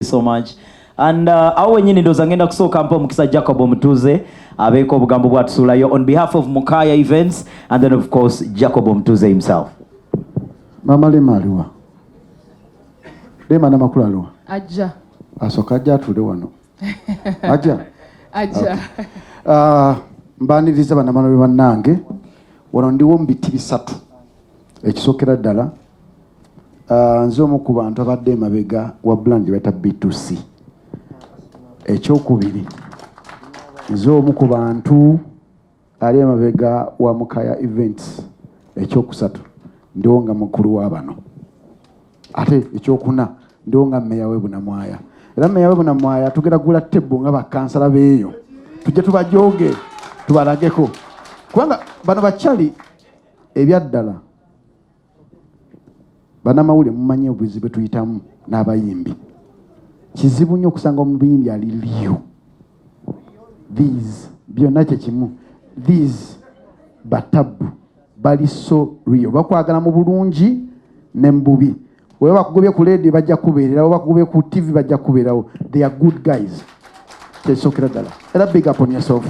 so much. And awo wenyini ndoza ngenda kusooka mpa omukisa Jacob Omutuze abeeko obugambo bwatusuulayo on behalf of Mukaya Events and then of course Jacob Omutuze himself. Mama Lema aliwa. Lema na makulu aliwa. Ajja. Asoka ajja atuule wano. Ajja. Ajja. Mbaniriza bannamawulire bannange wano ndiwo mu biti bisatu ekisookera ddala nze omu ku bantu abadde emabega wa brand beta B2C. Ekyokubiri nze omu ku bantu ali emabega wa Mukaya Events. Ekyokusatu ndiwo nga mukulu wa bano. Ate ekyokuna ndiwo nga mmeya we Bunamwaya. Era mmeya we Bunamwaya tugenda gula tebbo nga bakansala beeyo tujje tubajoge tubalageko kubanga bano bakyali ebyaddala bannamawulire mumanyi obuzibu tuyitamu n'abayimbi. Kizibu nnyo okusanga omuyimbi ali liyo. These byonna kyekimu. These batabu bali so real. Bakwagala mu bulungi ne mbubi. Wewe bakugobye ku radio bajja kubeererawo, bakugobye ku TV bajja kubeerawo. They are good guys. Kyesokera ddala. Era big up on yourself.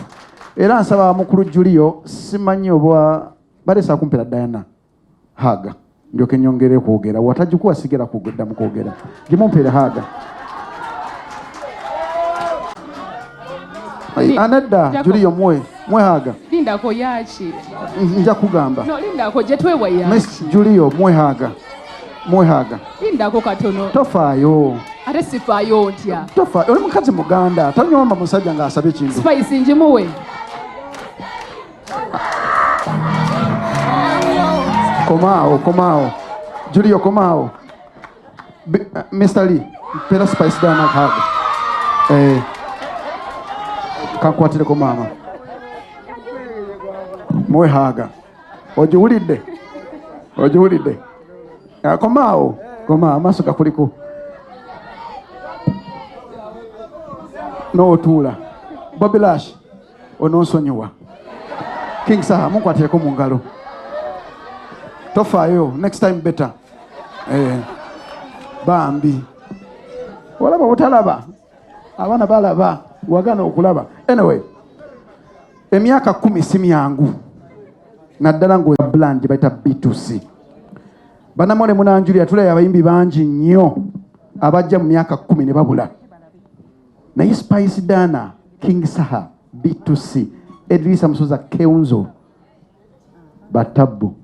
Era nsaba mukulu Julio simanyi oba balesa kumpera Diana haga. Ndio kenyongere kwogera. Watajikuwa sigera kugenda mu kwogera. Gimumpere haga. Anadda Julio mwe haga. Linda ko yachi. Nja kugamba. No linda ko jetwewa yachi. Miss Julio mwe haga. Mwe haga. Linda ko katono. Tofayo. Ate sifayo ntya. Tofayo. Oli mukazi muganda. Tanyoma musajja nga asabe kintu. Spice njimuwe. Komao. Julio komao. Mr. Lee, pera Spice Dana haga. Kankwatire ko mama. Mwe haga. Ojuwulidde. Komao amasuka kuliko. No otula. Bobby Lash ononsonyiwa. King Saha munkwatire ko mu ngalo. Tofayo next time better. Bambi. Walaba otalaba. Abana balaba. Wagana okulaba. Anyway. Emyaka 10 si myangu. Naddala ngo brand baita B2C. Banamole munanjuli atula abayimbi bangi nnyo abajja mu myaka 10 ne babula. Naye Spice Dana, King Saha, B2C, Edrisa Musoza Keunzo, batabu.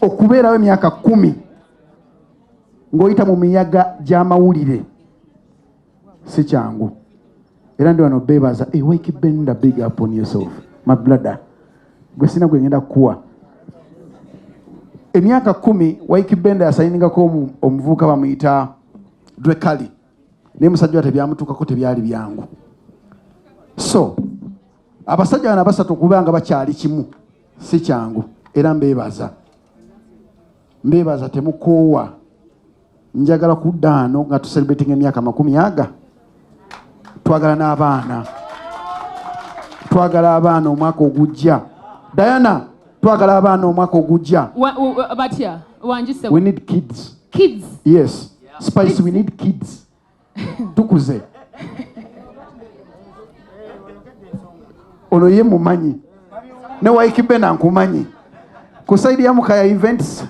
Okubeerawo emyaka 10 ng'oyita mu miyaga gy'amawulire si kyangu. Era ndi wano beebaza, wake benda big up on yourself, my brother. Gwe sina gwe ngenda kuwa. Emyaka 10 wake benda yasayiningako omuvubuka bamuyita Dwekali. Ne musajja tebyamutukako tebyali byangu. So, abasajja bana basatu kubanga bakyali kimu si kyangu. Era mbeebaza temukoowa. Njagala kuddaano nga tuselebrating emyaka 10 aga. Twagala abaana omwaka ogujja. Diana, twagala abaana omwaka ogujja. Batya, wanjise. We need kids. Kids? Yes. Spice, we need kids. Tukuze. Ono ye mumanyi. Ne waikibena nkumanyi. Kusaidi ya Mukaya Events.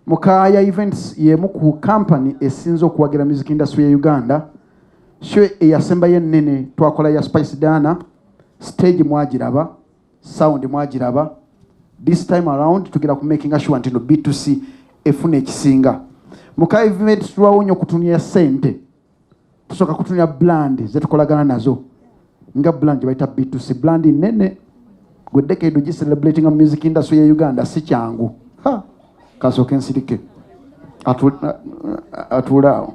Mukaya Events ye muku company esinzo okuwagira music industry ya Uganda. Shwe eyasemba yenene twakola ya Spice Dana. Stage mwagiraba. Sound mwagiraba. This time around tugira ku making sure ntino B2C efune ekisinga. Mukaya Events twawonyo kutunia sente. Tusoka kutunia brand zetukolagana nazo. Nga brand baita B2C brand nene. Gwe decade uji celebrating a music industry ya Uganda si kyangu. Kasoke nsirike. Atulao.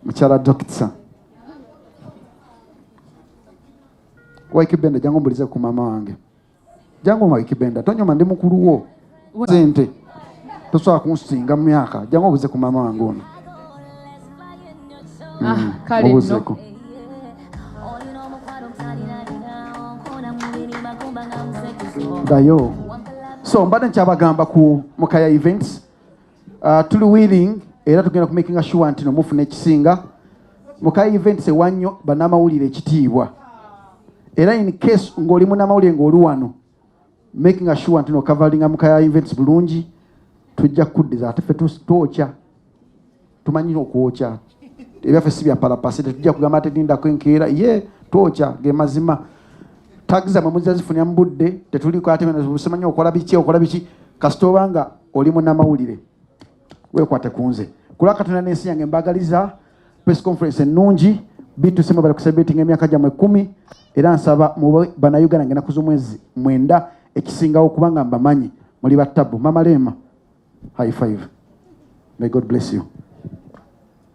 Mchala dokitsa. Waikibenda jango mbulize ku mama wange. Jango waikibenda tonyoma ndi mukulu wo. Sente. Tosoka kunsinga myaka. Jango buze ku mama wange ono. Kale no. Dayo. So mbadde nkyabagamba ku Mukaya Events. Tuli willing era tugenda ku making sure nti nomufuna ekisinga Mukaya events ewanyo banamawulire ekitiibwa era in case ng'oli munamawulire ng'oli wano making sure nti no covering Mukaya events bulungi tujja kuddiza ate ffe twokya tumanyi okwokya ebyaffe si bya palapasi tujja kugamba ate lindako enkeera ye twokya ge mazima tagiza mwe muzza zifunira mu budde tetuliko ate busimanyi okola biki kasita obanga oli munamawulire weekwate ku nze kulwa Katonda n'ensi yange mbagaliza press conference ennungi bitusema bali kucelebrating emyaka gyammwe 10 era nsaba mu Bannayuganda ngenda kuz'omwezi 9 ekisingawo kubanga mbamanyi muli battabu Mama Lema high five. May God bless you.